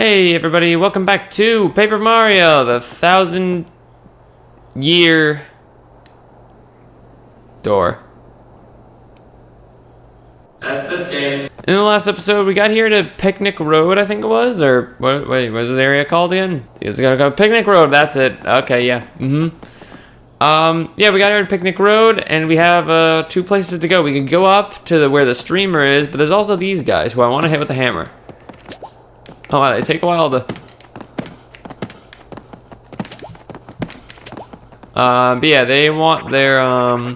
Hey everybody, welcome back to Paper Mario, the 1000-year door. That's this game. In the last episode, we got here to Picnic Road, I think it was, or what is this area called again? It's gotta go Picnic Road, that's it. Okay, yeah. Yeah, we got here to Picnic Road, and we have 2 places to go. We can go up to where the streamer is, but there's also these guys who I want to hit with a hammer. Oh wow, they take a while to... but yeah, they want their,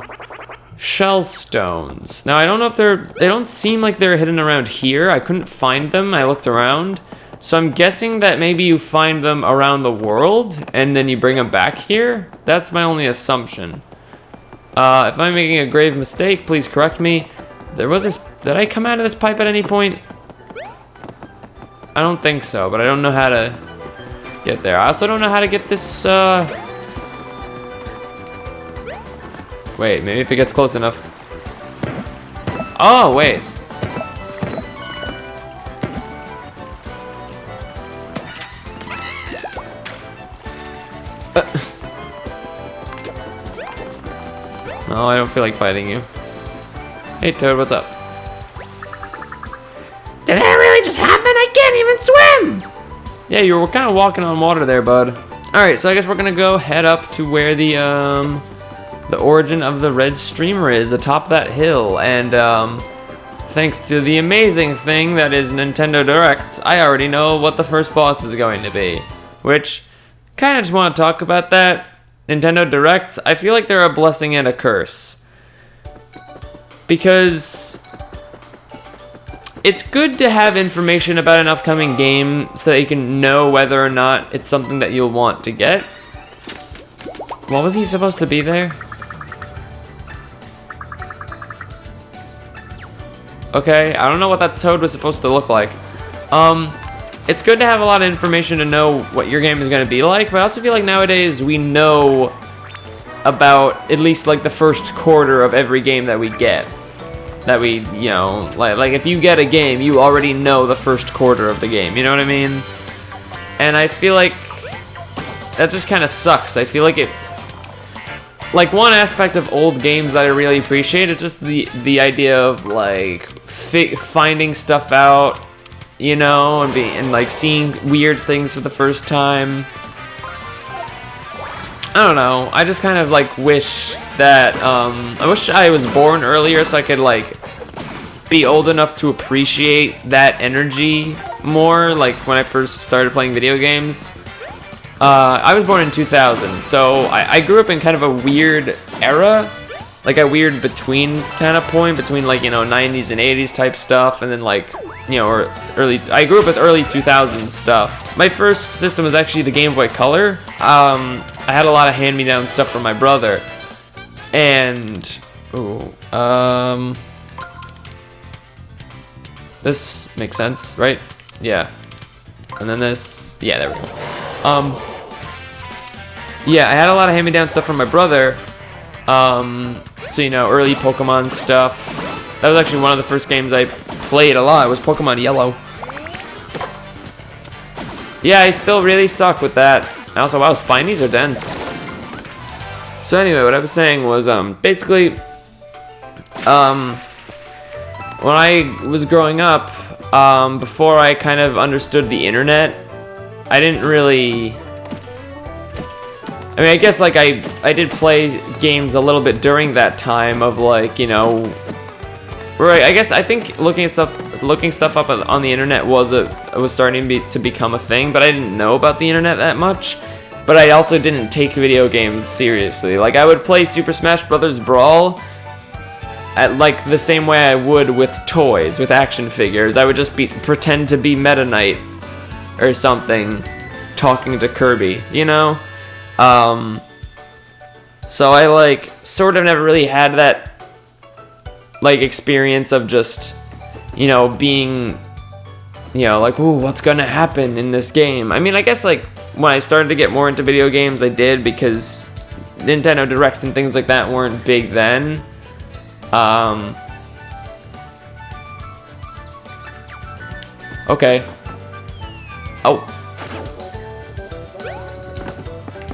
shell stones. Now, I don't know if they don't seem like they're hidden around here. I couldn't find them. I looked around. So I'm guessing that maybe you find them around the world, and then you bring them back here? That's my only assumption. If I'm making a grave mistake, please correct me. There was this... Did I come out of this pipe at any point? I don't think so, but I don't know how to get there. I also don't know how to get this, Wait, maybe if it gets close enough. Oh, wait. No, I don't feel like fighting you. Hey, Toad, what's up? Did that really just happen? I can't even swim! Yeah, you were kind of walking on water there, bud. Alright, so I guess we're gonna go head up to where the origin of the red streamer is, atop that hill. And, thanks to the amazing thing that is Nintendo Directs, I already know what the first boss is going to be. Which, kind of just want to talk about that. Nintendo Directs, I feel like they're a blessing and a curse. Because... it's good to have information about an upcoming game so that you can know whether or not it's something that you'll want to get. What was he supposed to be there? Okay, I don't know what that toad was supposed to look like. It's good to have a lot of information to know what your game is going to be like, but I also feel like nowadays we know about at least like the first quarter of every game that we get. That we, you know, like if you get a game, you already know the first quarter of the game, you know what I mean? And I feel like that just kind of sucks. I feel like it, like one aspect of old games that I really appreciate is just the idea of like finding stuff out, you know, and like seeing weird things for the first time. I don't know. I just kind of like wish that I wish I was born earlier so I could like be old enough to appreciate that energy more, like when I first started playing video games. I was born in 2000, so I grew up in kind of a weird era, like a weird between kind of point between like, you know, 90s and 80s type stuff, and then like, you know, or early. I grew up with early 2000s stuff. My first system was actually the Game Boy Color. I had a lot of hand-me-down stuff from my brother, and this makes sense, right? Yeah, and then this, yeah, there we go. Yeah, I had a lot of hand-me-down stuff from my brother. So you know, early Pokemon stuff. That was actually one of the first games I played a lot. It was Pokemon Yellow. Yeah, I still really suck with that. Also, wow, spinies are dense. So anyway, what I was saying was, basically, when I was growing up, before I kind of understood the internet, I didn't really... I mean, I guess, like, I did play games a little bit during that time of, like, you know... Right, I guess, I think looking stuff up on the internet was starting to become a thing, but I didn't know about the internet that much. But I also didn't take video games seriously. Like, I would play Super Smash Bros. Brawl at, like, the same way I would with toys, with action figures. I would just pretend to be Meta Knight or something, talking to Kirby, you know? So I, like, sort of never really had that, like, experience of just, you know, being, you know, like, ooh, what's gonna happen in this game? I mean, I guess, like, when I started to get more into video games, I did, because Nintendo Directs and things like that weren't big then. Okay. Oh.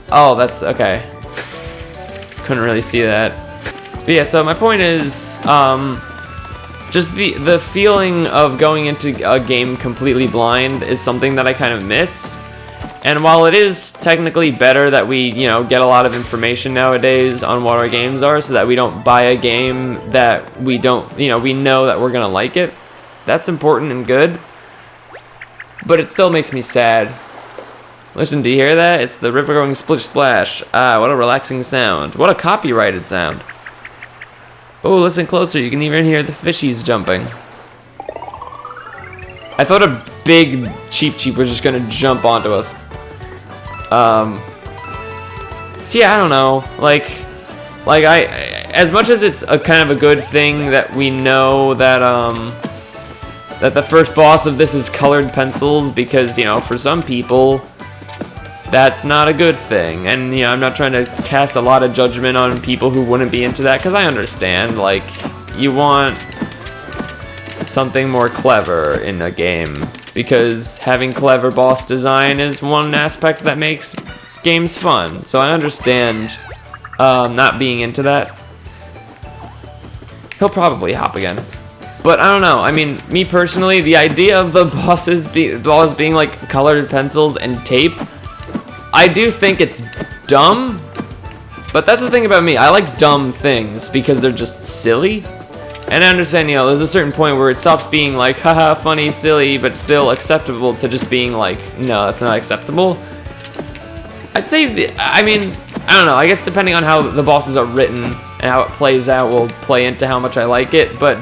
Oh, that's okay. Couldn't really see that. But yeah, so my point is, just the feeling of going into a game completely blind is something that I kind of miss. And while it is technically better that we, you know, get a lot of information nowadays on what our games are so that we don't buy a game that we don't, you know, we know that we're gonna like it, that's important and good. But it still makes me sad. Listen, do you hear that? It's the river going splish splash. Ah, what a relaxing sound. What a copyrighted sound. Oh, listen closer. You can even hear the fishies jumping. I thought a big Cheep was just gonna jump onto us. So yeah, I don't know. Like I as much as it's a kind of a good thing that we know that that the first boss of this is colored pencils, because, you know, for some people that's not a good thing. And, you know, I'm not trying to cast a lot of judgment on people who wouldn't be into that, because I understand, like, you want something more clever in a game, because having clever boss design is one aspect that makes games fun. So I understand not being into that. He'll probably hop again. But I don't know. I mean, me personally, the idea of the bosses being like colored pencils and tape, I do think it's dumb. But that's the thing about me. I like dumb things because they're just silly. And I understand, you know, there's a certain point where it stops being like, haha, funny, silly, but still acceptable, to just being like, no, that's not acceptable. I'd say, I mean, I don't know. I guess depending on how the bosses are written and how it plays out will play into how much I like it. But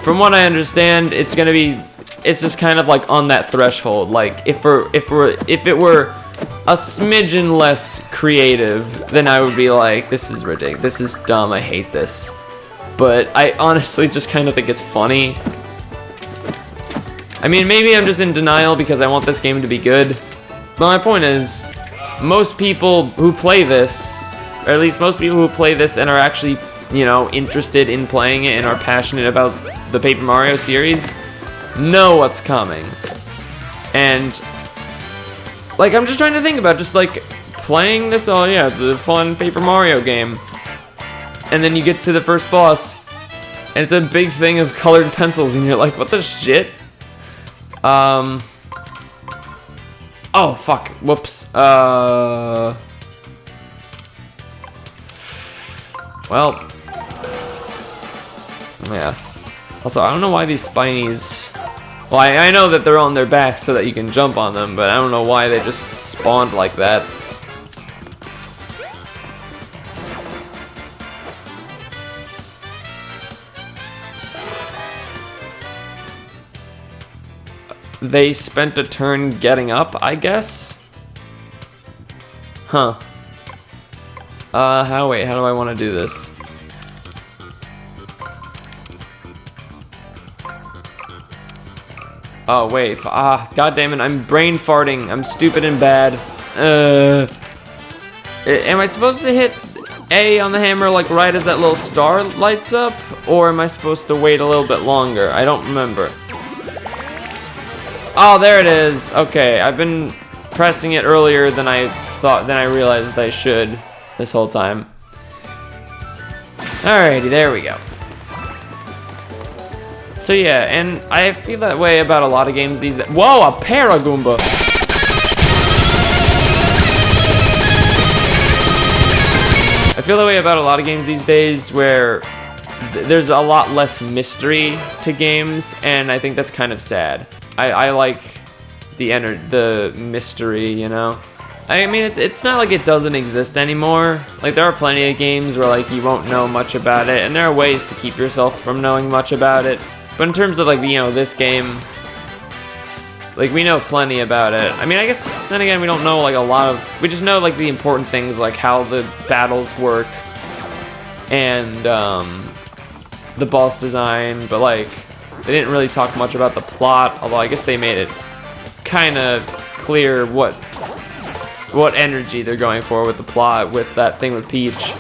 from what I understand, it's just kind of like on that threshold. Like if it were a smidgen less creative, then I would be like, this is ridiculous. This is dumb. I hate this. But I honestly just kind of think it's funny. I mean, maybe I'm just in denial because I want this game to be good. But my point is, most people who play this, or at least most people who play this and are actually, you know, interested in playing it and are passionate about the Paper Mario series, know what's coming. And, like, I'm just trying to think about just, like, playing this, oh yeah, it's a fun Paper Mario game. And then you get to the first boss, and it's a big thing of colored pencils, and you're like, what the shit? Oh, fuck. Whoops. Well. Yeah. Also, I don't know why these spinies... Well, I know that they're on their backs so that you can jump on them, but I don't know why they just spawned like that. They spent a turn getting up, I guess? Huh. Wait, how do I want to do this? Oh, wait, god damn it, I'm brain farting. I'm stupid and bad. Am I supposed to hit A on the hammer, like, right as that little star lights up? Or am I supposed to wait a little bit longer? I don't remember. Oh, there it is. Okay, I've been pressing it earlier than I realized I should this whole time. Alrighty, there we go. So yeah, and I feel that way about a lot of games these days. Whoa, a paragoomba! I feel that way about a lot of games these days where there's a lot less mystery to games, and I think that's kind of sad. I like the mystery, you know? I mean, it's not like it doesn't exist anymore. Like, there are plenty of games where, like, you won't know much about it, and there are ways to keep yourself from knowing much about it. But in terms of, like, you know, this game, like, we know plenty about it. I mean, I guess, then again, we don't know, like, a lot of... We just know, like, the important things, like how the battles work and the boss design, but, like... They didn't really talk much about the plot, although I guess they made it kind of clear what energy they're going for with the plot, with that thing with Peach.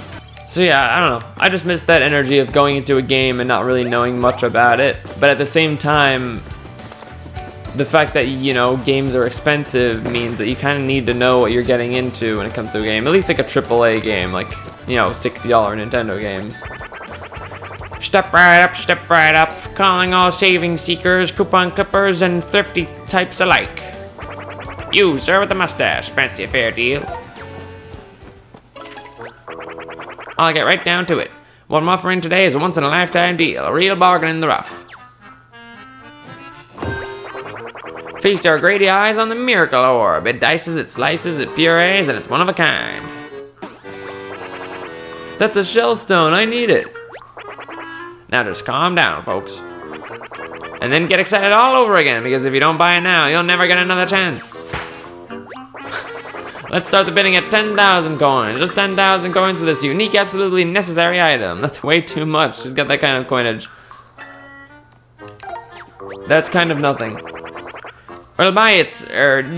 So yeah, I don't know. I just missed that energy of going into a game and not really knowing much about it. But at the same time, the fact that, you know, games are expensive means that you kind of need to know what you're getting into when it comes to a game. At least like a AAA game, like, you know, $60 Nintendo games. Step right up, calling all saving seekers, coupon clippers, and thrifty types alike. You, sir, with the mustache, fancy a fair deal? I'll get right down to it. What I'm offering today is a once-in-a-lifetime deal, a real bargain in the rough. Feast our greedy eyes on the miracle orb. It dices, it slices, it purees, and it's one of a kind. That's a shell stone, I need it. Now just calm down, folks. And then get excited all over again, because if you don't buy it now, you'll never get another chance. Let's start the bidding at 10,000 coins. Just 10,000 coins for this unique, absolutely necessary item. That's way too much. Who's got that kind of coinage? That's kind of nothing. Well, buy it.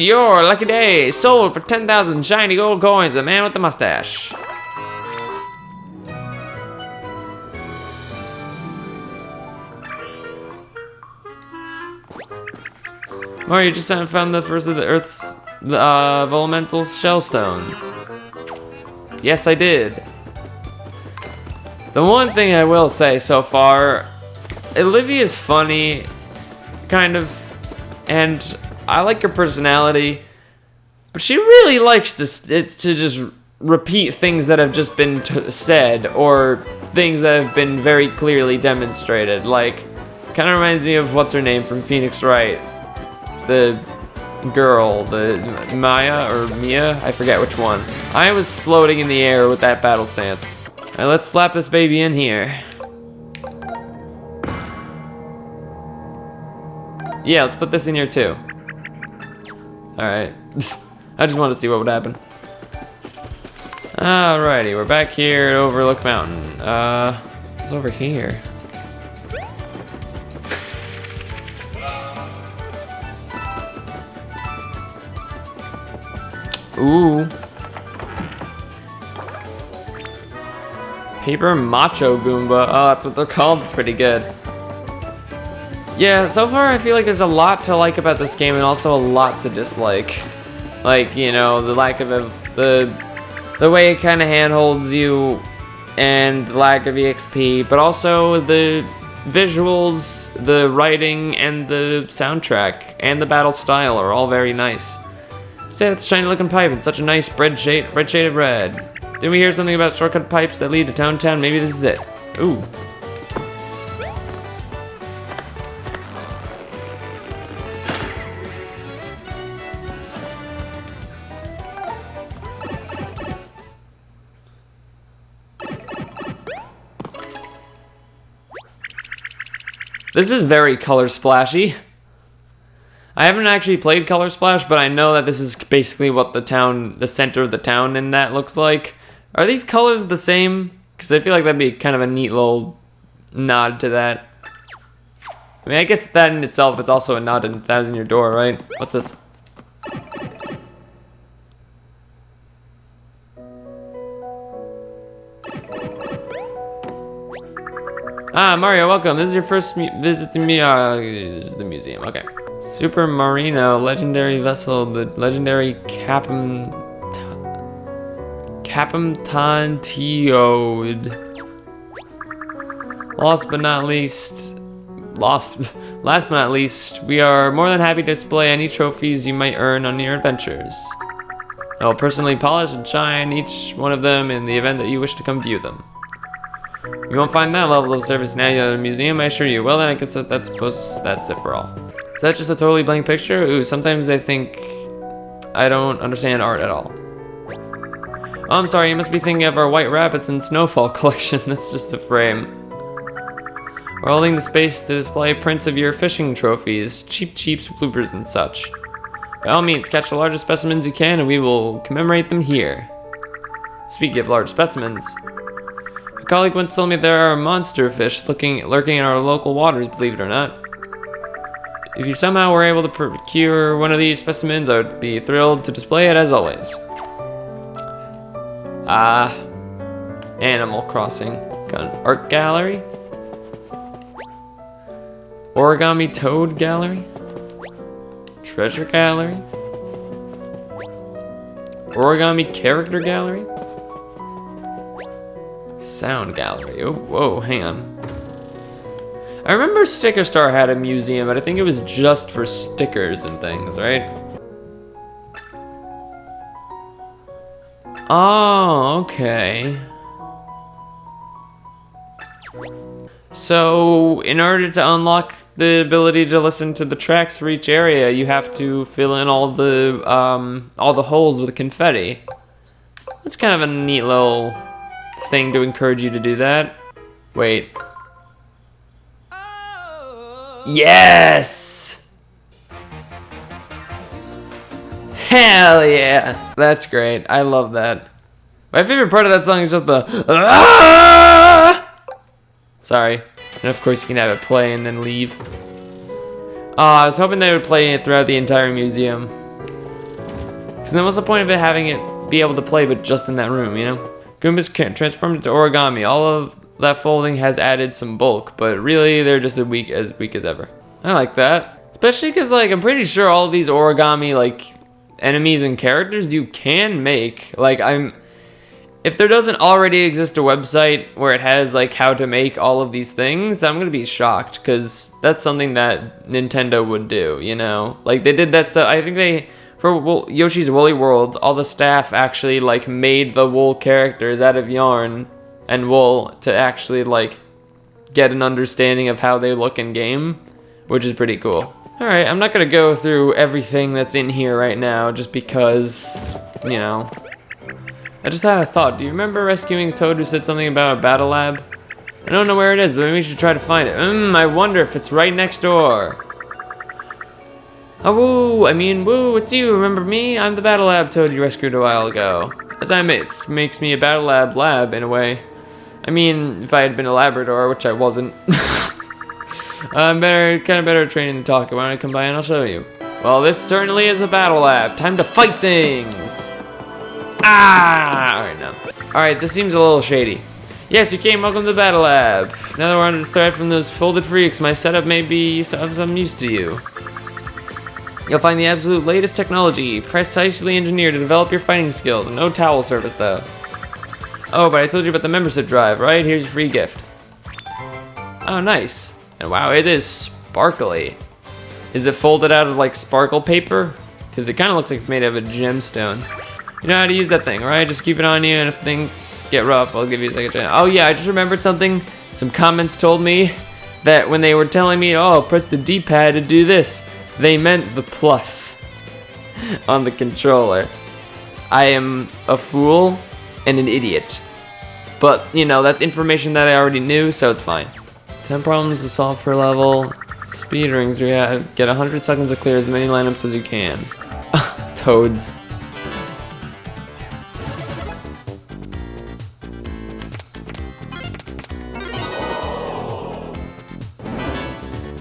Your lucky day. Sold for 10,000 shiny gold coins. The man with the mustache. Mario just found the first of the Earth's elemental shell stones. Yes, I did. The one thing I will say so far, Olivia's funny, kind of, and I like her personality, but she really likes to just repeat things that have just been said, or things that have been very clearly demonstrated. Like, kind of reminds me of what's her name from Phoenix Wright. The girl, the Maya or Mia, I forget which one. I was floating in the air with that battle stance. Alright, let's slap this baby in here. Yeah, let's put this in here too. Alright. I just wanted to see what would happen. Alrighty, we're back here at Overlook Mountain. What's over here? Ooh. Paper Macho Goomba. Oh, that's what they're called. It's pretty good. Yeah, so far I feel like there's a lot to like about this game and also a lot to dislike. Like, you know, the lack of the way it kind of handholds you and the lack of EXP, but also the visuals, the writing, and the soundtrack, and the battle style are all very nice. Say that's a shiny looking pipe and such a nice shaded red. Didn't we hear something about shortcut pipes that lead to Town? Maybe this is it. Ooh. This is very color splashy. I haven't actually played Color Splash, but I know that this is basically what the center of the town in that looks like. Are these colors the same? Because I feel like that'd be kind of a neat little nod to that. I mean, I guess that in itself, it's also a nod to Thousand Year Door, right? What's this? Ah, Mario, welcome. This is your first visit to me. The museum. Okay. Super Marino, legendary vessel, the legendary Capimtantiode. Last but not least, we are more than happy to display any trophies you might earn on your adventures. I will personally polish and shine each one of them in the event that you wish to come view them. You won't find that level of service in any other museum, I assure you. Well then, I guess that's it for all. Is that just a totally blank picture? Ooh, sometimes I think I don't understand art at all. Oh, I'm sorry, you must be thinking of our White Rabbits and Snowfall collection. That's just a frame. We're holding the space to display prints of your fishing trophies, cheap bloopers and such. By all means, catch the largest specimens you can and we will commemorate them here. Speaking of large specimens, a colleague once told me there are monster fish lurking in our local waters, believe it or not. If you somehow were able to procure one of these specimens, I would be thrilled to display it as always. Animal Crossing. Got an art gallery. Origami Toad Gallery. Treasure gallery. Origami character gallery. Sound gallery. Oh, whoa, hang on. I remember Sticker Star had a museum, but I think it was just for stickers and things, right? Oh, okay. So, in order to unlock the ability to listen to the tracks for each area, you have to fill in all the holes with confetti. That's kind of a neat little thing to encourage you to do that. Wait. Yes! Hell yeah! That's great. I love that. My favorite part of that song is just the ah! Sorry. And of course you can have it play and then leave. I was hoping they would play it throughout the entire museum. Because then what's the point of it having it be able to play but just in that room, you know? Goombas transformed into origami. All of that folding has added some bulk, but really they're just as weak as ever. I like that. Especially because like I'm pretty sure all of these origami like enemies and characters you can make. Like if there doesn't already exist a website where it has like how to make all of these things, I'm gonna be shocked because that's something that Nintendo would do, you know? Like they did that stuff. I think for Yoshi's Woolly World, all the staff actually like made the wool characters out of yarn and wool to actually like get an understanding of how they look in game, which is pretty cool. Alright, I'm not gonna go through everything that's in here right now just because, you know. I just had a thought. Do you remember rescuing a toad who said something about a battle lab? I don't know where it is, but maybe we should try to find it. I wonder if it's right next door. Oh, woo, it's you. Remember me? I'm the battle lab toad you rescued a while ago. As I admit, it makes me a battle lab in a way. I mean, if I had been a Labrador, which I wasn't. I'm kind of better at training than talking. Why don't I come by and I'll show you? Well, this certainly is a battle lab. Time to fight things. Ah! Alright, no. Alright, this seems a little shady. Yes, you came. Welcome to the battle lab. Now that we're under threat from those folded freaks, my setup may be of some use to you. You'll find the absolute latest technology, precisely engineered to develop your fighting skills. No towel service, though. Oh, but I told you about the membership drive, right? Here's your free gift. Oh, nice. And wow, it is sparkly. Is it folded out of, like, sparkle paper? Because it kind of looks like it's made out of a gemstone. You know how to use that thing, right? Just keep it on you, and if things get rough, I'll give you a second chance. Oh, yeah, I just remembered something. Some comments told me that when they were telling me, oh, press the D-pad to do this, they meant the plus on the controller. I am a fool and an idiot. But, you know, that's information that I already knew, so it's fine. 10 problems to solve per level. Speed rings, yeah. Get 100 seconds to clear as many lineups as you can. Toads.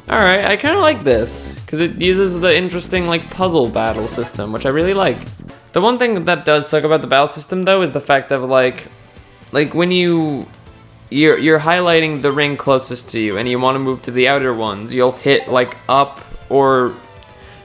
Alright, I kind of like this, because it uses the interesting, like, puzzle battle system, which I really like. The one thing that does suck about the battle system, though, is the fact of, like when you're highlighting the ring closest to you, and you want to move to the outer ones, you'll hit, like, up, or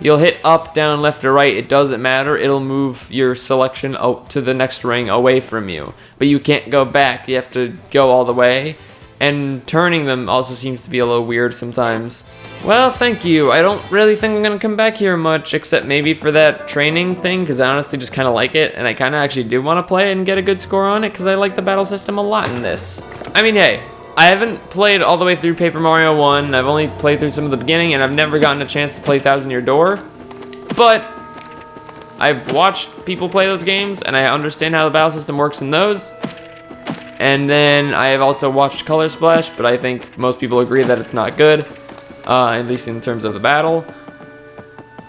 you'll hit up, down, left, or right, it doesn't matter, it'll move your selection to the next ring away from you. But you can't go back, you have to go all the way. And turning them also seems to be a little weird sometimes. Well, thank you. I don't really think I'm gonna come back here much, except maybe for that training thing, because I honestly just kind of like it, and I kind of actually do want to play it and get a good score on it, because I like the battle system a lot in this. I mean, hey, I haven't played all the way through Paper Mario 1, I've only played through some of the beginning, and I've never gotten a chance to play Thousand Year Door, but I've watched people play those games, and I understand how the battle system works in those. And then I have also watched Color Splash, but I think most people agree that it's not good, at least in terms of the battle.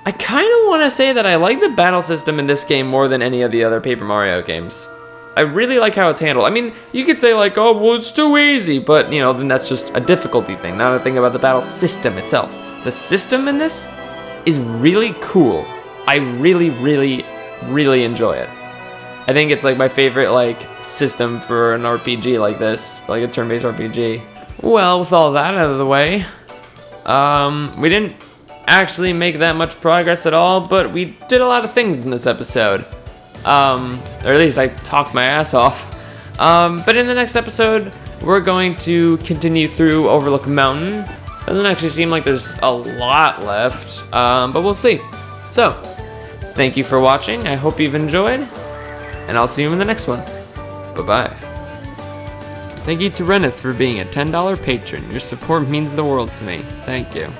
I kind of want to say that I like the battle system in this game more than any of the other Paper Mario games. I really like how it's handled. I mean, you could say like, oh, well, it's too easy, but, you know, then that's just a difficulty thing, not a thing about the battle system itself. The system in this is really cool. I really, really, really enjoy it. I think it's like my favorite like system for an RPG like this, like a turn-based RPG. Well, with all that out of the way, we didn't actually make that much progress at all, but we did a lot of things in this episode. Or at least I talked my ass off. But in the next episode, we're going to continue through Overlook Mountain. Doesn't actually seem like there's a lot left, but we'll see. So, thank you for watching. I hope you've enjoyed, and I'll see you in the next one. Bye-bye. Thank you to Reneth for being a $10 patron. Your support means the world to me. Thank you.